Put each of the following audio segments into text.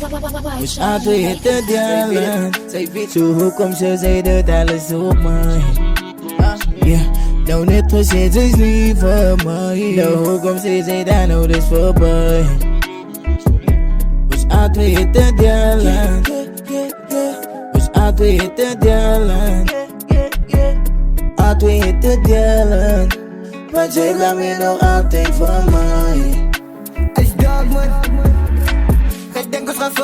Wish I to hit the diamond. So hoe komt ze, zei dat alles op mij? Yeah, nou net was je dus lief voor mij. Nou hoe komt ze, zei dat nou dus voorbij? Wish I to hit the diamond. Wish I to hit the diamond. I to hit the diamond. Maar jij blijft me nog altijd voor mij. Als dog man. Ik denk ons van 50-50,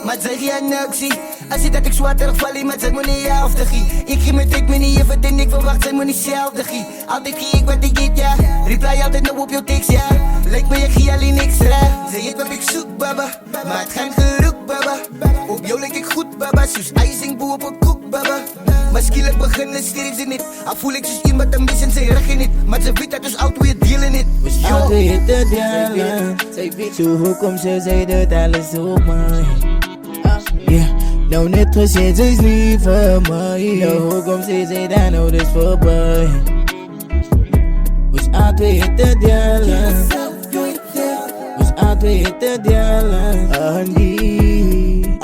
maar zeg je niks zie. Als je dat ik zwaar terugval, maar zeg me niet ja of de gie. Ik gie me trek me niet even en ik verwacht, zeg me niet zelf de gie. Altijd gie ik wat ik eet, ja. Reply altijd nog op jouw tekst, ja. Lijkt me je gie alleen extra. Zeg het wat ik zoek, baba. Maar het gaat geroek, baba. Op jou lijk ik goed, baba. Soos ijzing boe op een koek, baba. Maar skielik beginnen streef ze niet. Al voel ik soos iemand een beetje zijn rug in niet. Maar ze weet dat dus oud hoe je dealen niet. Wish I to hit the diamond. So hoe komt ze, zei dat alles op mij? Yeah, nou net was je dus lief voor mij. Nou hoe komt ze, zei dat nou dus voorbij? Wish I to hit the diamond. Wish I to hit the diamond.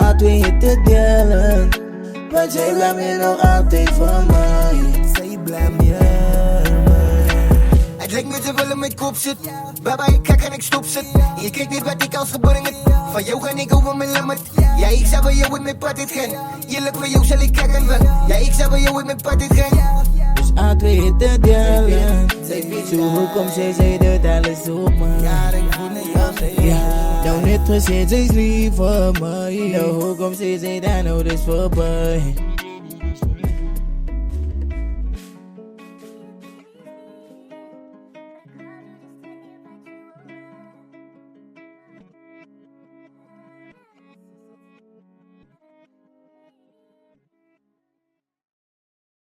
I to hit the diamond. Maar jij blijft me nog altijd voor mij. Zij blijft me het lijkt me ze willen met kop zit. Baba, ik ga en ik stop zit. Je kijkt niet wat ik als geboren heb. Van jou ga ik over mijn limit. Ja, ik zou bij jou in mijn pad dit gaan. Eerlijk voor jou zal ik kijken van. Ja, ik zou bij jou in mijn pad dit gaan. Dus I to hit the diamond. Zo hoe komt ze, zei dat alles op mij? Yeah, nou net was je dus lief voor mij. Nou hoe komt ze, zei dat nou dus voorbij?